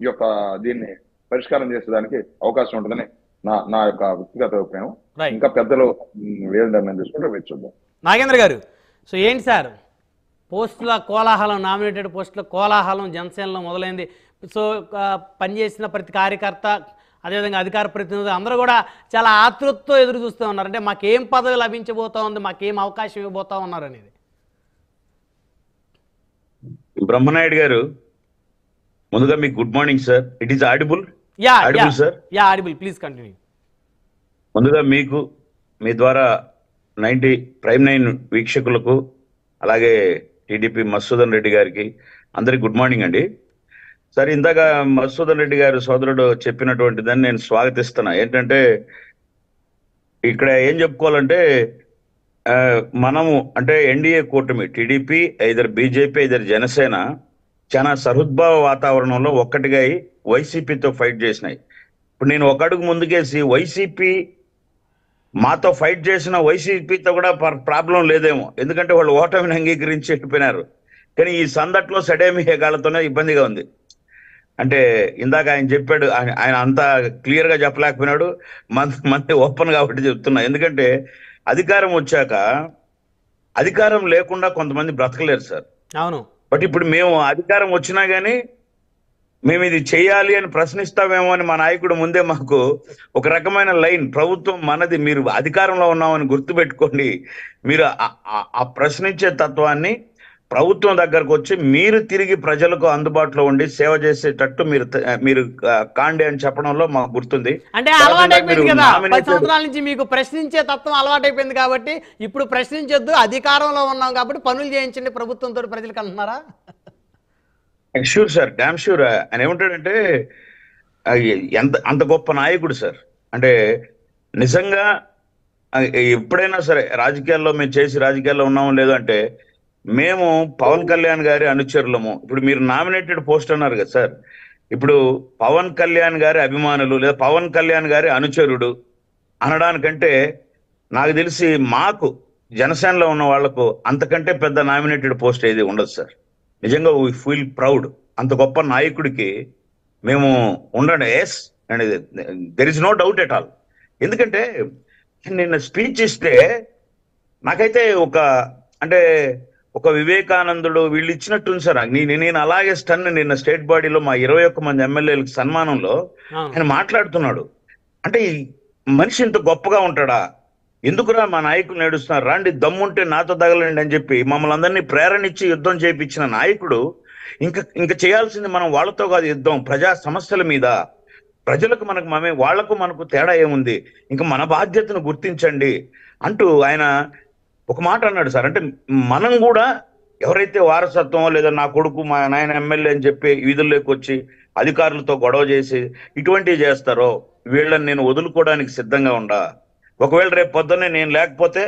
ఈ యొక్క దీన్ని పరిష్కారం చేసేదానికి అవకాశం ఉంటుందని నా యొక్క వ్యక్తిగత అభిప్రాయం. ఇంకా పెద్దలు వేరే నిర్ణయం తీసుకుంటే వేచి చూద్దాం. నాగేంద్ర గారు, సో ఏంటి సార్ పోస్టుల కోలాహలం, నామినేటెడ్ పోస్టుల కోలాహలం జనసేనలో మొదలైంది. సో పనిచేసిన ప్రతి కార్యకర్త, అదేవిధంగా అధికార ప్రతినిధులు అందరూ కూడా చాలా ఆతృతతో ఎదురు చూస్తూ ఉన్నారు. అంటే మాకేం పదవి లభించబోతా ఉంది, మాకేం అవకాశం ఇవ్వబోతా ఉన్నారు అనేది. బ్రహ్మనాయుడు గారు, ముందుగా మీకు good morning sir. It is audible? Audible sir? Yeah audible, please continue. ముందుగా మీకు, మీ ద్వారా 90 ప్రైమ్ 9 వీక్షకులకు, అలాగే టీడీపీ మధుసూదన్ రెడ్డి గారికి అందరికి గుడ్ మార్నింగ్ అండి. సార్, ఇందాక మధుసూదన్ రెడ్డి గారు సోదరుడు చెప్పినటువంటి దాన్ని నేను స్వాగతిస్తున్నా. ఏంటంటే ఇక్కడ ఏం చెప్పుకోవాలంటే మనము అంటే ఎన్డీఏ కూటమి TDP, either BJP, either Janasena చాలా సహృద్భావ వాతావరణంలో ఒక్కటిగా వైసీపీతో ఫైట్ చేసినాయి. ఇప్పుడు నేను ఒక అడుగు ముందుకేసి వైసీపీ మాతో ఫైట్ చేసిన వైసీపీతో కూడా ప్రాబ్లం లేదేమో, ఎందుకంటే వాళ్ళు ఓటమిని అంగీకరించి వెళ్ళిపోయినారు. కానీ ఈ సందట్లో సడేమి హేగాలతోనే ఇబ్బందిగా ఉంది. అంటే ఇందాక ఆయన చెప్పాడు, ఆయన అంతా క్లియర్ గా చెప్పలేకపోయినాడు, మంది ఓపెన్ కాబట్టి చెప్తున్నా. ఎందుకంటే అధికారం వచ్చాక అధికారం లేకుండా కొంతమంది బ్రతకలేరు సార్. అవును. బట్ ఇప్పుడు మేము అధికారం వచ్చినా గానీ మేము ఇది చేయాలి అని ప్రశ్నిస్తామేమో అని మా నాయకుడు ముందే మాకు ఒక రకమైన లైన్, ప్రభుత్వం మనది, మీరు అధికారంలో ఉన్నామని గుర్తుపెట్టుకోండి, మీరు ఆ ప్రశ్నించే తత్వాన్ని ప్రభుత్వం దగ్గరకు వచ్చి మీరు తిరిగి ప్రజలకు అందుబాటులో ఉండి సేవ చేసేటట్టు మీరు కాండి అని చెప్పడంలో మాకు గుర్తుంది. అంటే అలవాటైపోయింది కదా, 10 సంవత్సరాల నుంచి మీకు ప్రశ్నించే తత్వం అలవాటైపోయింది కాబట్టి ఇప్పుడు ప్రశ్నించొద్దు, అధికారంలో ఉన్నాం కాబట్టి పనులు చేయించండి ప్రభుత్వంతో ప్రజలకు అంటున్నారా? Sure sir, damn sure. ఆయన ఏమంటాడంటే అంత గొప్ప నాయకుడు సార్. అంటే నిజంగా ఎప్పుడైనా సరే రాజకీయాల్లో మేము చేసి రాజకీయాల్లో ఉన్నామో లేదో అంటే మేము పవన్ కళ్యాణ్ గారి అనుచరులము. ఇప్పుడు మీరు నామినేటెడ్ పోస్ట్ అన్నారు కదా సార్, ఇప్పుడు పవన్ కళ్యాణ్ గారి అభిమానులు లేదా పవన్ కళ్యాణ్ గారి అనుచరుడు అనడానికంటే నాకు తెలిసి మాకు జనసేనలో ఉన్న వాళ్లకు అంతకంటే పెద్ద నామినేటెడ్ పోస్ట్ ఏది ఉండదు సార్. నిజంగా వీ ఫీల్ ప్రౌడ్. అంత గొప్ప నాయకుడికి మేము ఉండండి. Yes and there is no doubt at all. ఎందుకంటే నిన్న స్పీచ్ ఇస్తే నాకైతే ఒక వివేకానందుడు వీళ్ళు ఇచ్చినట్టుంది సార్. నేను అలాగే స్టన్. నిన్న స్టేట్ బాడీలో మా 21 మంది ఎమ్మెల్యేలకు సన్మానంలో ఆయన మాట్లాడుతున్నాడు. అంటే మనిషి ఇంత గొప్పగా ఉంటాడా? ఎందుకురా మా నాయకులు నేడుస్తున్నారు, రండి దమ్ముంటే నాతో తగలండి అని చెప్పి మమ్మల్ని అందరినీ ప్రేరణ ఇచ్చి యుద్ధం చేయించిన నాయకుడు ఇంకా చేయాల్సింది మనం వాళ్ళతో కాదు యుద్ధం, ప్రజా సమస్యల మీద. ప్రజలకు వాళ్లకు మనకు తేడా ఏముంది, ఇంకా మన బాధ్యతను గుర్తించండి అంటూ ఆయన ఒక మాట అన్నాడు సార్. అంటే మనం కూడా ఎవరైతే వారసత్వం లేదా నా కొడుకు మా నాయన ఎమ్మెల్యే అని చెప్పి వీధుల్లోకి వచ్చి అధికారులతో గొడవ చేసి ఇటువంటివి చేస్తారో వీళ్ళని నేను వదులుకోవడానికి సిద్ధంగా ఉండా. ఒకవేళ రేపు పొద్దున్నే నేను లేకపోతే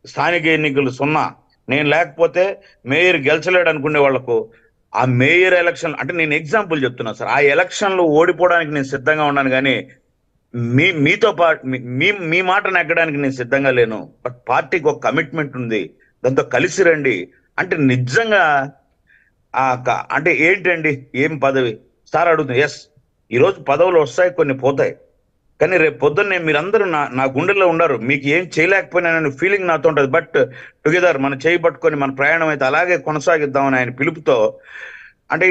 స్థానిక ఎన్నికలు 0, నేను లేకపోతే మేయర్ గెలిచలేడు అనుకునే వాళ్లకు ఆ మేయర్ ఎలక్షన్, అంటే నేను ఎగ్జాంపుల్ చెప్తున్నా సార్, ఆ ఎలక్షన్లో ఓడిపోవడానికి నేను సిద్ధంగా ఉన్నాను, కానీ మీతో పాటు మీ మాట నెగ్గడానికి నేను సిద్ధంగా లేను. బట్ పార్టీకి ఒక కమిట్మెంట్ ఉంది, దాంతో కలిసి రండి అంటే నిజంగా అంటే ఏంటండి ఏం పదవి సార్ అడుగుతుంది. ఎస్, ఈరోజు పదవులు వస్తాయి, కొన్ని పోతాయి, కానీ రేపు పొద్దున్నే మీరందరూ నా గుండెల్లో ఉండరు, మీకు ఏం చేయలేకపోయినానని ఫీలింగ్ నాతో ఉంటుంది. బట్ టుగెదర్ మనం చేయి పట్టుకొని మన ప్రయాణం అయితే అలాగే కొనసాగిద్దామని ఆయన పిలుపుతో, అంటే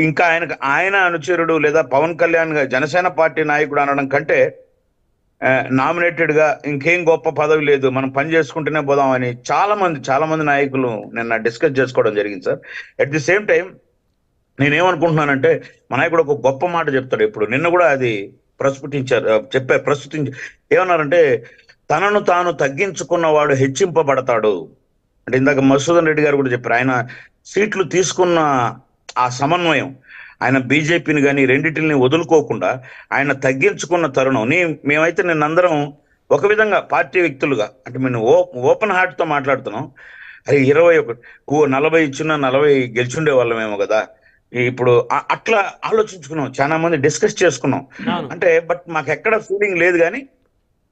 ఇంకా ఆయన అనుచరుడు లేదా పవన్ కళ్యాణ్ జనసేన పార్టీ నాయకుడు అనడం కంటే నామినేటెడ్ గా ఇంకేం గొప్ప పదవి లేదు, మనం పని చేసుకుంటూనే పోదామని చాలా మంది నాయకులు నిన్న డిస్కస్ చేసుకోవడం జరిగింది sir. At the same time నేనేమనుకుంటున్నానంటే మా నాయకుడు ఒక గొప్ప మాట చెప్తాడు ఇప్పుడు, నిన్న కూడా అది ప్రస్తుతించి ఏమన్నారంటే తనను తాను తగ్గించుకున్నవాడు హెచ్చింపబడతాడు. అంటే ఇందాక మధుసూదన్ రెడ్డి గారు కూడా చెప్పారు, ఆయన సీట్లు తీసుకున్న ఆ సమన్వయం, ఆయన బీజేపీని కానీ రెండింటిని వదులుకోకుండా ఆయన తగ్గించుకున్న తరుణం. మేమైతే నిన్నందరం ఒక విధంగా పార్టీ వ్యక్తులుగా అంటే మేము ఓపెన్ హార్ట్ తో మాట్లాడుతున్నాం. అది 40 ఇచ్చిన 40 గెలిచుండే వాళ్ళమేమో కదా, ఇప్పుడు అట్లా ఆలోచించుకున్నాం, చాలా మంది డిస్కస్ చేసుకున్నాం. అంటే బట్ మాకు ఎక్కడ ఫీలింగ్ లేదు, కానీ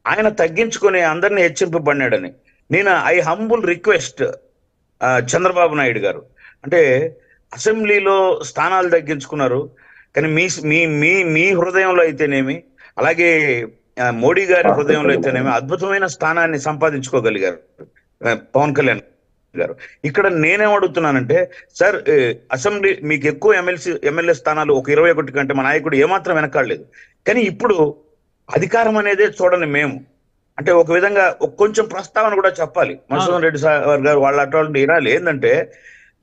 ఆయన తగ్గించుకొని అందరినీ హెచ్చింపబడినాడని. I humble request Chandrababu Naidu garu, అంటే అసెంబ్లీలో స్థానాలు తగ్గించుకున్నారు, కానీ మీ మీ మీ మీ హృదయంలో అయితేనేమి, అలాగే మోడీ గారి హృదయంలో అయితేనేమి అద్భుతమైన స్థానాన్ని సంపాదించుకోగలిగారు పవన్ కళ్యాణ్ గారు. ఇక్కడ నేనేం అడుగుతున్నానంటే సార్, అసెంబ్లీ మీకు ఎక్కువ ఎమ్మెల్యే స్థానాలు ఒక 21 కంటే మా నాయకుడు ఏమాత్రం వెనకాడలేదు. కానీ ఇప్పుడు అధికారం అనేదే చూడని మేము, అంటే ఒక విధంగా కొంచెం ప్రస్తావన కూడా చెప్పాలి. మధుసూదన్ రెడ్డి సార్ గారు వాళ్ళ అటువంటి వినాలి. ఏంటంటే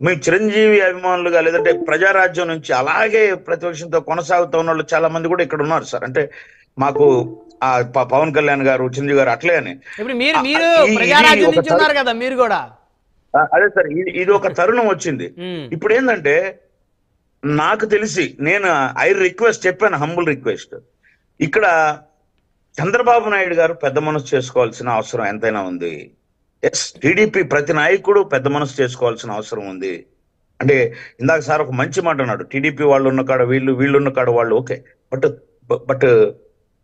మేము చిరంజీవి అభిమానులుగా లేదంటే ప్రజారాజ్యం నుంచి అలాగే ప్రతిపక్షంతో కొనసాగుతూ ఉన్న వాళ్ళు చాలా మంది కూడా ఇక్కడ ఉన్నారు సార్. అంటే మాకు పవన్ కళ్యాణ్ గారు, చిరంజీవి గారు అట్లే అని. అదే సార్, ఇది ఒక తరుణం వచ్చింది. ఇప్పుడు ఏంటంటే నాకు తెలిసి నేను రిక్వెస్ట్ చెప్పాను, హంబుల్ రిక్వెస్ట్. ఇక్కడ చంద్రబాబు నాయుడు గారు పెద్ద మనసు చేసుకోవాల్సిన అవసరం ఎంతైనా ఉంది. ఎస్, టీడీపీ ప్రతి నాయకుడు పెద్ద మనసు చేసుకోవాల్సిన అవసరం ఉంది. అంటే ఇందాక సార్ ఒక మంచి మాట అన్నాడు, టీడీపీ వాళ్ళు ఉన్న కాడ వీళ్ళు ఉన్న కాడ వాళ్ళు, ఓకే. బట్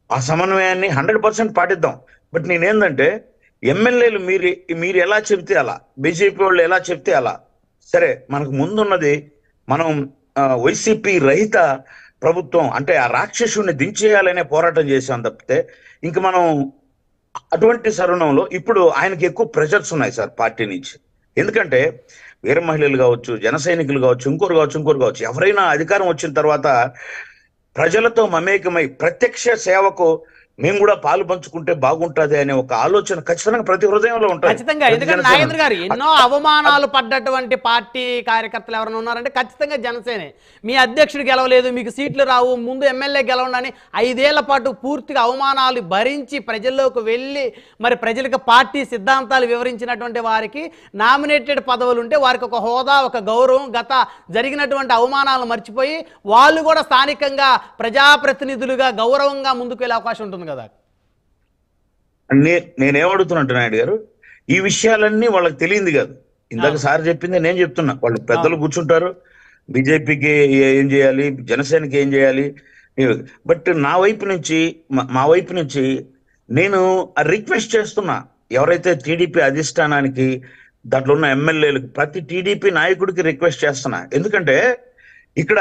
ఆ సమన్వయాన్ని 100% పాటిద్దాం. బట్ నేనేందంటే ఎమ్మెల్యేలు మీరు ఎలా చెప్తే అలా, బీజేపీ వాళ్ళు ఎలా చెప్తే అలా. సరే, మనకు ముందున్నది మనం వైసీపీ రహిత ప్రభుత్వం, అంటే ఆ రాక్షసుని దించేయాలనే పోరాటం చేసాం తప్పితే ఇంక మనం అటువంటి తరుణంలో ఇప్పుడు ఆయనకి ఎక్కువ ప్రెషర్స్ ఉన్నాయి సార్ పార్టీ నుంచి. ఎందుకంటే వీర మహిళలు కావచ్చు, జన సైనికులు కావచ్చు, ఇంకోరు కావచ్చు, ఎవరైనా అధికారం వచ్చిన తర్వాత ప్రజలతో మమేకమై ప్రత్యక్ష సేవకు మేము కూడా పాలు పంచుకుంటే బాగుంటది అనే ఒక ఆలోచన ఖచ్చితంగా ప్రతి హృదయంలో ఉంటుంది. ఖచ్చితంగా. ఎందుకంటే నాగేంద్ర గారు ఎన్నో అవమానాలు పడ్డటువంటి పార్టీ కార్యకర్తలు ఎవరైనా ఉన్నారంటే ఖచ్చితంగా జనసేనే. మీ అధ్యక్షుడు గెలవలేదు, మీకు సీట్లు రావు, ముందు ఎమ్మెల్యే గెలవండి 5 ఏళ్ల పాటు పూర్తిగా అవమానాలు భరించి ప్రజల్లోకి వెళ్ళి మరి ప్రజలకు పార్టీ సిద్ధాంతాలు వివరించినటువంటి వారికి నామినేటెడ్ పదవులు ఉంటే వారికి ఒక హోదా, ఒక గౌరవం, గత జరిగినటువంటి అవమానాలు మర్చిపోయి వాళ్ళు కూడా స్థానికంగా ప్రజాప్రతినిధులుగా గౌరవంగా ముందుకు వెళ్ళే అవకాశం ఉంటుంది కదా. నేనేమడుగుతున్నట్టు నాయుడు గారు, ఈ విషయాలన్నీ వాళ్ళకి తెలియంది కాదు. ఇందాక సార్ చెప్పింది నేను చెప్తున్నా. వాళ్ళు పెద్దలు కూర్చుంటారు, బీజేపీకి ఏం చేయాలి, జనసేనకి ఏం చేయాలి. బట్ మా వైపు నుంచి నేను రిక్వెస్ట్ చేస్తున్నా, ఎవరైతే టీడీపీ అధిష్టానానికి దాంట్లో ఉన్న ఎమ్మెల్యేలకు, ప్రతి టీడీపీ నాయకుడికి రిక్వెస్ట్ చేస్తున్నా. ఎందుకంటే ఇక్కడ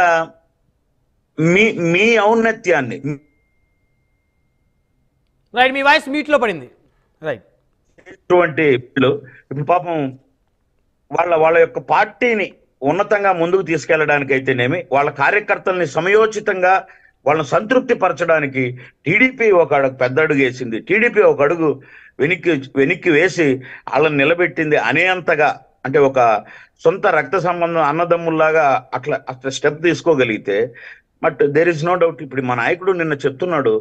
మీ ఔన్నత్యాన్ని, రైట్, మీ వాయిస్ మ్యూట్ లో పడింది. రైట్, ఇప్పుడు పాపం వాళ్ళ యొక్క పార్టీని ఉన్నతంగా ముందుకు తీసుకెళ్లడానికి అయితేనేమి, వాళ్ళ కార్యకర్తల్ని సమయోచితంగా వాళ్ళని సంతృప్తి పరచడానికి టీడీపీ ఒక పెద్ద అడుగు వేసింది. టీడీపీ ఒక అడుగు వెనక్కి వేసి వాళ్ళని నిలబెట్టింది అనేంతగా, అంటే ఒక సొంత రక్త సంబంధం అన్నదమ్ముల్లాగా అట్లా స్టెప్ తీసుకోగలిగితే. But there is no doubt, ఇప్పుడు మా నాయకుడు నిన్న చెప్తున్నాడు,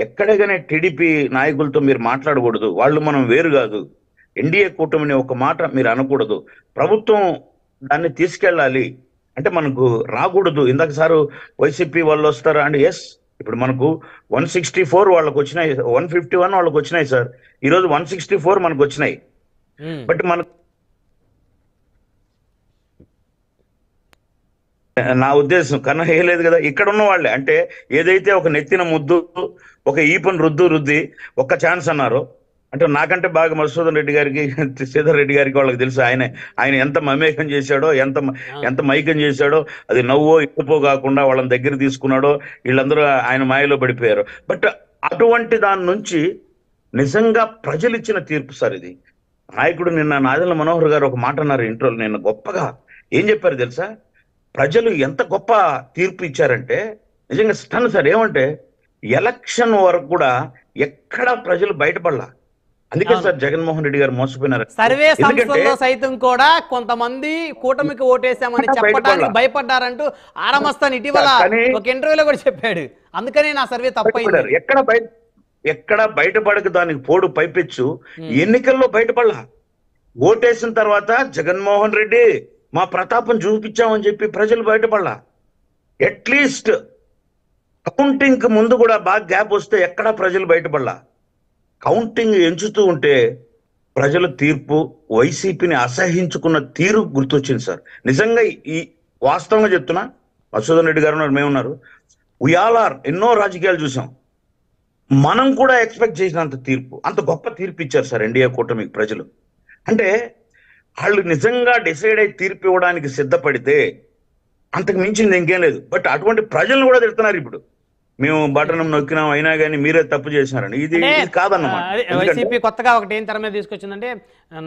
ఎక్కడగానే టీడీపీ నాయకులతో మీరు మాట్లాడకూడదు, వాళ్ళు మనం వేరు కాదు, ఎన్డీఏ కూటమిని ఒక మాట మీరు అనకూడదు, ప్రభుత్వం దాన్ని తీసుకెళ్ళాలి అంటే మనకు రాకూడదు. ఇందాక సారు వైసీపీ వాళ్ళు వస్తారా అంటే ఎస్, ఇప్పుడు మనకు 164 వాళ్ళకు వచ్చినాయి, 151 వాళ్ళకు వచ్చినాయి సార్. ఈరోజు 164 మనకు వచ్చినాయి. బట్ మనకు నా ఉద్దేశం కన్నా వేయలేదు కదా. ఇక్కడ ఉన్న వాళ్ళే, అంటే ఏదైతే ఒక నెత్తిన ముద్దు, ఒక ఈపన్ రుద్ది ఒక్క ఛాన్స్ అన్నారు. అంటే నాకంటే బాగా మధుసూదన్ రెడ్డి గారికి, శ్రీధర్ రెడ్డి గారికి వాళ్ళకి తెలుసు ఆయన ఎంత మమేకం చేశాడో, ఎంత మైకం చేశాడో. అది నవ్వో ఇప్పుపో కాకుండా వాళ్ళని దగ్గర తీసుకున్నాడో, వీళ్ళందరూ ఆయన మాయలో పడిపోయారు. బట్ అటువంటి దాని నుంచి నిజంగా ప్రజలు ఇచ్చిన తీర్పు సార్ ఇది. నాయకుడు నిన్న నాదెళ్ల మనోహర్ గారు ఒక మాట అన్నారు ఇంట్రోలో, నిన్న గొప్పగా ఏం చెప్పారు తెలుసా? ప్రజలు ఎంత గొప్ప తీర్పు ఇచ్చారంటే నిజంగా స్టన్ సార్. ఏమంటే ఎలక్షన్ వరకు కూడా ఎక్కడ ప్రజలు బయటపడలా. అందుకే సార్ జగన్మోహన్ రెడ్డి గారు మోసపోయినారు. సర్వే సంస్థల్లో సైతం కూడా కొంతమంది కూటమికి ఓటేసామని చెప్పడానికి భయపడ్డారంటూ ఆరమస్తాన్ ఇటీవల ఒక ఇంటర్వ్యూలో కూడా చెప్పాడు. అందుకనే నా సర్వే తప్పైంది. ఎక్కడ బయటపడక దానికి పోడు పైపెచ్చు ఎన్నికల్లో బయటపడలా. ఓటేసిన తర్వాత జగన్మోహన్ రెడ్డి మా ప్రతాపం చూపించామని చెప్పి ప్రజలు బయటపడలా. అట్లీస్ట్ కౌంటింగ్ కి ముందు కూడా బాగా గ్యాప్ వస్తే ఎక్కడా ప్రజలు బయటపడలా. కౌంటింగ్ ఎంచుతూ ఉంటే ప్రజల తీర్పు, వైసీపీని అసహించుకున్న తీరు గుర్తొచ్చింది సార్. నిజంగా ఈ వాస్తవంగా చెప్తున్నా, మధుసూదన్ రెడ్డి గారు ఉన్నారు, మేమున్నారు, వీఆల్ ఆర్ ఎన్నో రాజకీయాలు చూసాం. మనం కూడా ఎక్స్పెక్ట్ చేసినంత తీర్పు, అంత గొప్ప తీర్పు ఇచ్చారు సార్ ఎన్డీఏ కూటమికి ప్రజలు. అంటే వాళ్ళు నిజంగా డిసైడ్ అయి తీర్పు ఇవ్వడానికి సిద్ధపడితే అంతకు మించింది ఇంకేం లేదు. బట్ అటువంటి ప్రజలను కూడా తిడుతున్నారు ఇప్పుడు. మేము బటన్ నొక్కినాం అయినా కానీ మీరే తప్పు చేసినారని. ఇది కాదన్నమాట. వైసీపీ కొత్తగా ఒకటి ఏం తెర మీద తీసుకొచ్చిందంటే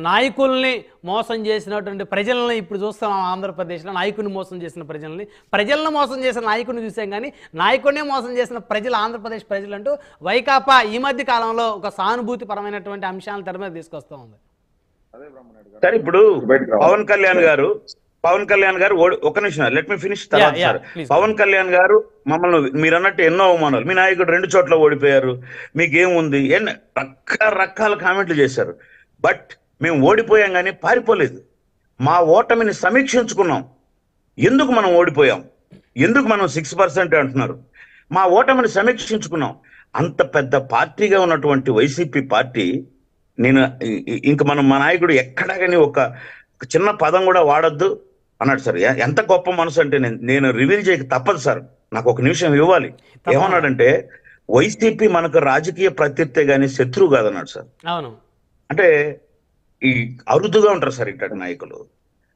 నాయకుల్ని మోసం చేసినటువంటి ప్రజల్ని ఇప్పుడు చూస్తాం ఆంధ్రప్రదేశ్లో. నాయకుడిని మోసం చేసిన ప్రజలను మోసం చేసిన నాయకుడిని చూసాం, కానీ నాయకుడినే మోసం చేసిన ప్రజలు ఆంధ్రప్రదేశ్ ప్రజలు అంటూ వైకాపా ఈ మధ్య కాలంలో ఒక సానుభూతి పరమైనటువంటి అంశాలను తెర మీద తీసుకొస్తూ ఉంది. సరే, ఇప్పుడు పవన్ కళ్యాణ్ గారు ఒక నిమిషం, లెట్ మీ ఫినిష్ తర్వాత సార్. పవన్ కళ్యాణ్ గారు మమ్మల్ని మీరు అన్నట్టు ఎన్నో అవమానాలు, మీ నాయకుడు 2 చోట్ల ఓడిపోయారు, మీకేముంది రకరకాల కామెంట్లు చేశారు. బట్ మేము ఓడిపోయాం కానీ పారిపోలేదు. మా ఓటమిని సమీక్షించుకున్నాం. ఎందుకు మనం ఓడిపోయాం, ఎందుకు మనం 6% అంటున్నారు, మా ఓటమిని సమీక్షించుకున్నాం. అంత పెద్ద పార్టీగా ఉన్నటువంటి వైసీపీ పార్టీ, నేను ఇంక మా నాయకుడు ఎక్కడా కానీ ఒక చిన్న పదం కూడా వాడొద్దు అన్నాడు సార్. ఎంత గొప్ప మనసు అంటే నేను రివీల్ చేయక తప్పదు సార్, నాకు ఒక నిమిషం ఇవ్వాలి. ఏమన్నాడంటే వైసీపీ మనకు రాజకీయ ప్రత్యర్థి కానీ శత్రువు కాదన్నాడు సార్. అవును, అంటే ఈ అరుదుగా ఉంటారు సార్ ఇట్లాంటి నాయకులు.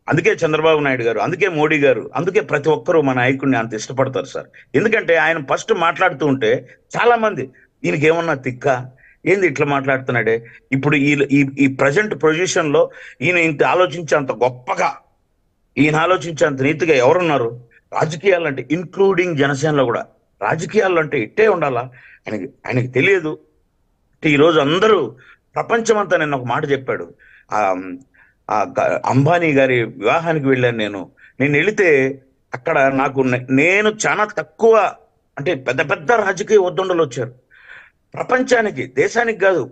అందుకే చంద్రబాబు నాయుడు గారు, అందుకే మోడీ గారు, అందుకే ప్రతి ఒక్కరూ మా నాయకుడిని అంత ఇష్టపడతారు సార్. ఎందుకంటే ఆయన ఫస్ట్ మాట్లాడుతూ ఉంటే చాలా మంది ఈయనకి ఏమన్నా తిక్క, ఏంది ఇట్లా మాట్లాడుతున్నాడే, ఇప్పుడు ఈ ప్రజెంట్ పొజిషన్ లో ఈయన ఇంత ఆలోచించే అంత గొప్పగా, ఈయన ఆలోచించే అంత నీతిగా ఎవరున్నారు రాజకీయాలు అంటే, ఇంక్లూడింగ్ జనసేనలో కూడా. రాజకీయాలు అంటే ఇట్టే ఉండాలా ఆయనకి తెలియదు. ఈరోజు అందరూ ప్రపంచం అంతా నేను ఒక మాట చెప్పాడు. అంబానీ గారి వివాహానికి వెళ్ళాను నేను వెళితే అక్కడ నేను చాలా తక్కువ, అంటే పెద్ద పెద్ద రాజకీయ ఒద్దండలు వచ్చారు. ప్రపంచానికి, దేశానికి కాదు,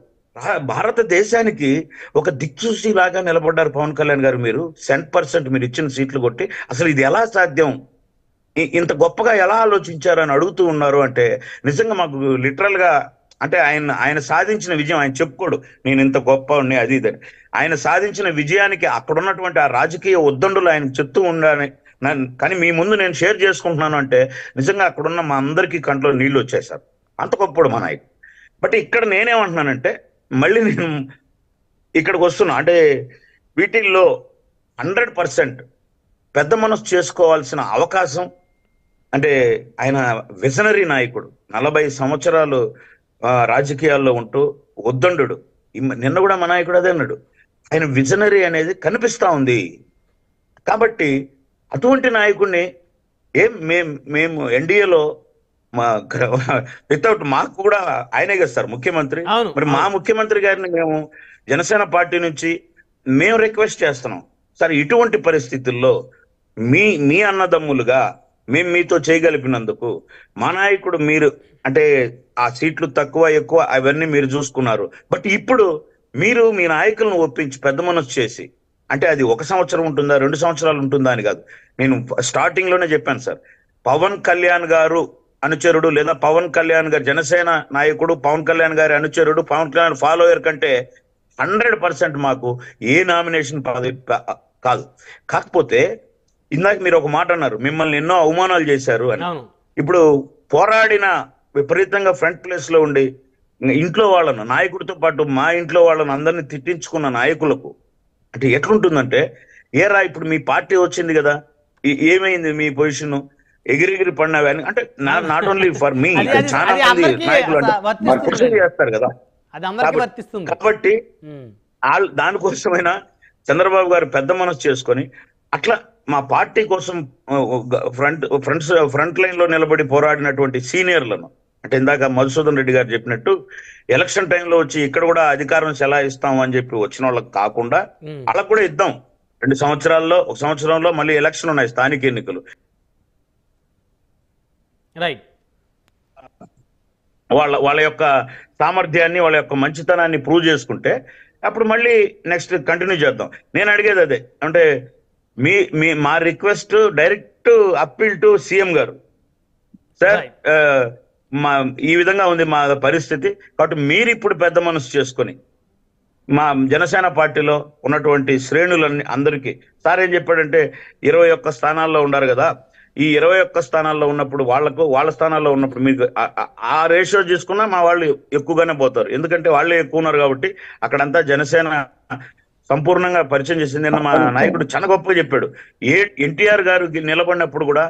భారతదేశానికి ఒక దిక్సూచి లాగా నిలబడ్డారు పవన్ కళ్యాణ్ గారు. మీరు 100% మీరు ఇచ్చిన సీట్లు కొట్టి అసలు ఇది ఎలా సాధ్యం, ఇంత గొప్పగా ఎలా ఆలోచించారు అని అడుగుతూ ఉన్నారు. అంటే నిజంగా మాకు లిటరల్ గా, అంటే ఆయన సాధించిన విజయం, ఆయన చెప్పుకోడు నేను ఇంత గొప్ప ఉన్నాయి అది ఇదని, ఆయన సాధించిన విజయానికి అక్కడ ఉన్నటువంటి ఆ రాజకీయ ఉద్దండులు ఆయన చెప్తూ ఉండాలని కానీ మీ ముందు నేను షేర్ చేసుకుంటున్నాను అంటే నిజంగా అక్కడున్న మా అందరికీ కంట్లో నీళ్లు వచ్చాయి సార్. అంత గొప్పడు మా నాయకుడు. బట్ ఇక్కడ నేనేమంటున్నానంటే మళ్ళీ నేను ఇక్కడికి వస్తున్నా, అంటే వీటిల్లో 100% పెద్ద మనసు చేసుకోవాల్సిన అవకాశం, అంటే ఆయన విజనరీ నాయకుడు, 40 సంవత్సరాలు రాజకీయాల్లో ఉంటూ ఉద్దండు. నిన్న కూడా మా నాయకుడు అదే అన్నాడు, ఆయన విజనరీ అనేది కనిపిస్తా ఉంది. కాబట్టి అటువంటి నాయకుడిని మేము ఎన్డీఏలో వితౌట్ మాకు కూడా ఆయనే కదా సార్ ముఖ్యమంత్రి. మరి మా ముఖ్యమంత్రి గారిని మేము జనసేన పార్టీ నుంచి మేము రిక్వెస్ట్ చేస్తున్నాం సార్, ఇటువంటి పరిస్థితుల్లో మీ అన్నదమ్ములుగా మేము మీతో చేయగలిపినందుకు మా నాయకుడు, మీరు అంటే ఆ సీట్లు తక్కువ ఎక్కువ అవన్నీ మీరు చూసుకున్నారు. బట్ ఇప్పుడు మీరు మీ నాయకులను ఒప్పించి పెద్ద మనసు చేసి, అంటే అది 1 సంవత్సరం ఉంటుందా 2 సంవత్సరాలు ఉంటుందా అని కాదు, నేను స్టార్టింగ్ లోనే చెప్పాను సార్, పవన్ కళ్యాణ్ గారు అనుచరుడు లేదా పవన్ కళ్యాణ్ గారు జనసేన నాయకుడు, పవన్ కళ్యాణ్ గారి అనుచరుడు, పవన్ కళ్యాణ్ ఫాలోయర్ కంటే 100% మాకు ఏ నామినేషన్ కాదు. కాకపోతే ఇందాక మీరు ఒక మాట అన్నారు, మిమ్మల్ని ఎన్నో అవమానాలు చేశారు అని. ఇప్పుడు పోరాడిన విపరీతంగా ఫ్రంట్ ప్లేస్ లో ఉండి ఇంట్లో వాళ్ళను, నాయకుడితో పాటు మా ఇంట్లో వాళ్ళను అందరినీ తిట్టించుకున్న నాయకులకు అంటే ఎట్లుంటుందంటే, ఏరా ఇప్పుడు మీ పార్టీ వచ్చింది కదా, ఏమైంది మీ పొజిషన్, ఎగిరిగిరి పడినవి అంటే నాట్ ఓన్లీ ఫర్ మీ, చాలా మంది నాయకులు అంటే చేస్తారు కదా. కాబట్టి దానికోసమైనా చంద్రబాబు గారు పెద్ద మనసు చేసుకొని అట్లా మా పార్టీ కోసం ఫ్రంట్ లైన్ లో నిలబడి పోరాడినటువంటి సీనియర్లను, అంటే ఇందాక మధుసూదన్ రెడ్డి గారు చెప్పినట్టు ఎలక్షన్ టైంలో వచ్చి ఇక్కడ కూడా అధికారం ఎలా ఇస్తాం అని చెప్పి వచ్చిన వాళ్ళకి కాకుండా వాళ్ళకు కూడా ఇద్దాం. 2 సంవత్సరాల్లో 1 సంవత్సరంలో మళ్ళీ ఎలక్షన్ ఉన్నాయి, స్థానిక ఎన్నికలు. వాళ్ళ యొక్క సామర్థ్యాన్ని, వాళ్ళ యొక్క మంచితనాన్ని ప్రూవ్ చేసుకుంటే అప్పుడు మళ్ళీ నెక్స్ట్ కంటిన్యూ చేద్దాం. నేను అడిగేది అదే, అంటే మా request direct appeal to CM గారు, సార్ ఈ విధంగా ఉంది మా పరిస్థితి, కాబట్టి మీరు ఇప్పుడు పెద్ద మనసు చేసుకొని మా జనసేన పార్టీలో ఉన్నటువంటి శ్రేణులన్నీ అందరికీ, సార్ ఏం చెప్పాడంటే 21 స్థానాల్లో ఉన్నారు కదా, ఈ 21 స్థానాల్లో ఉన్నప్పుడు వాళ్ళ స్థానాల్లో ఉన్నప్పుడు మీకు ఆ రేషియో తీసుకున్నా మా వాళ్ళు ఎక్కువగానే పోతారు, ఎందుకంటే వాళ్ళే ఎక్కువ ఉన్నారు కాబట్టి అక్కడంతా జనసేన సంపూర్ణంగా పరిచయం చేసింది. నిన్న మా నాయకుడు చాలా గొప్పగా చెప్పాడు. ఎన్టీఆర్ గారు నిలబడినప్పుడు కూడా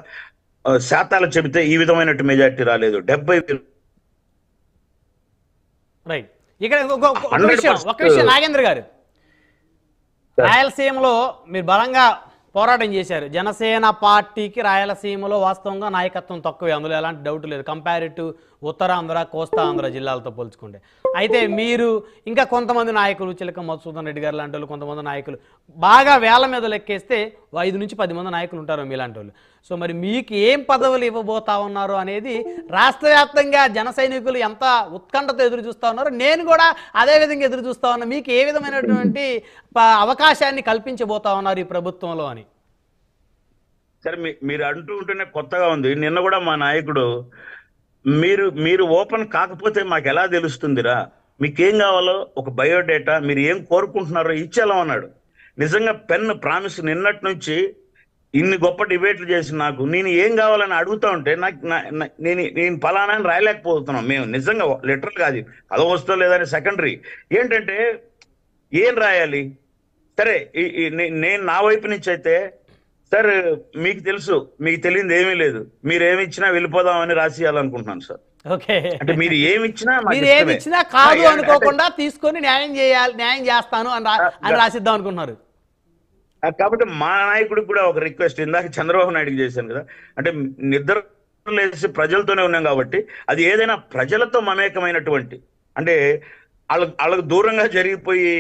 శాతాలు చెబితే ఈ విధమైన మెజార్టీ రాలేదు. 70 రైట్. ఇక్కడ ఒక విషయం నాగేంద్ర గారు, రాయలసీమలో మీరు బలంగా పోరాటం చేశారు. జనసేన పార్టీకి రాయలసీమలో వాస్తవంగా నాయకత్వం తక్కువే, అందులో ఎలాంటి డౌట్ లేదు, కంపారిటివ్ ఉత్తరాంధ్ర కోస్తాంధ్ర జిల్లాలతో పోల్చుకుంటే. అయితే మీరు ఇంకా కొంతమంది నాయకులు, చిలక మధుసూదన్ రెడ్డి గారు లాంటి వాళ్ళు, కొంతమంది నాయకులు బాగా వేల మీద లెక్కేస్తే 5 నుంచి 10 మంది నాయకులు ఉంటారు మీలాంటి వాళ్ళు. సో మరి మీకు ఏం పదవులు ఇవ్వబోతా ఉన్నారు అనేది రాష్ట్ర వ్యాప్తంగా జన సైనికులు ఎంత ఉత్కంఠతో ఎదురు చూస్తూ ఉన్నారు, నేను కూడా అదే విధంగా ఎదురు చూస్తూ ఉన్నా. మీకు ఏ విధమైనటువంటి అవకాశాన్ని కల్పించబోతా ఉన్నారు ఈ ప్రభుత్వంలో అని? సరే, మీరు అంటూ ఉంటేనే కొత్తగా ఉంది. నిన్న కూడా మా నాయకుడు, మీరు ఓపెన్ కాకపోతే మాకు ఎలా తెలుస్తుందిరా, మీకేం కావాలో ఒక బయోడేటా, మీరు ఏం కోరుకుంటున్నారో ఇచ్చేలా అన్నాడు. నిజంగా పెన్ ప్రామిస్ నిన్నటి నుంచి ఇన్ని గొప్ప డిబేట్లు చేసి నాకు నేను ఏం కావాలని అడుగుతా ఉంటే నేను ఫలానా అని రాయలేకపోతున్నాం మేము. నిజంగా లిటరల్ కాదు, అదో వస్తో లేదని సెకండరీ. ఏంటంటే ఏం రాయాలి? సరే, నేను నా వైపు నుంచి అయితే, సార్ మీకు తెలుసు, మీకు తెలియదు ఏమీ లేదు, మీరు ఏమి ఇచ్చినా వెళ్ళిపోదామని రాసియాలనుకుంటున్నాను సార్. ఓకే, అంటే మీరు ఏమి ఇచ్చినా కాదు అనుకోకుండా తీసుకొని న్యాయం చేస్తాను అని రాసిద్దాం అనుకుంటున్నారు. కాబట్టి మా నాయకుడికి కూడా ఒక రిక్వెస్ట్, ఇందాక చంద్రబాబు నాయుడుకి చేశాను కదా, అంటే నిద్ర లేసి ప్రజలతోనే ఉన్నాం కాబట్టి అది ఏదైనా ప్రజలతో మమేకమైనటువంటి, అంటే వాళ్ళకు దూరంగా జరిగిపోయి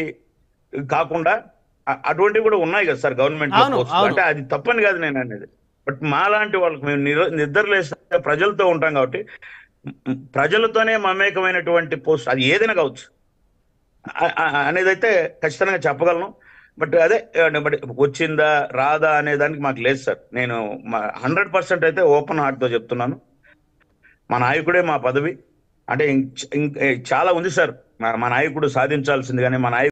కాకుండా అటువంటివి కూడా ఉన్నాయి కదా సార్ గవర్నమెంట్. అంటే అది తప్పని కాదు నేను అనేది, బట్ మా లాంటి వాళ్ళకి మేము నిద్ర లేస్తే ప్రజలతో ఉంటాం కాబట్టి ప్రజలతోనే మమేకమైనటువంటి పోస్ట్ అది ఏదైనా కావచ్చు అనేది అయితే ఖచ్చితంగా చెప్పగలను. బట్ అదే, బట్ వచ్చిందా రాదా అనే దానికి మాకు లేదు సార్. నేను 100% అయితే ఓపెన్ హార్ట్తో చెప్తున్నాను. మా నాయకుడే మా పదవి, అంటే చాలా ఉంది సార్ మా నాయకుడు సాధించాల్సింది. కానీ మా నాయకుడు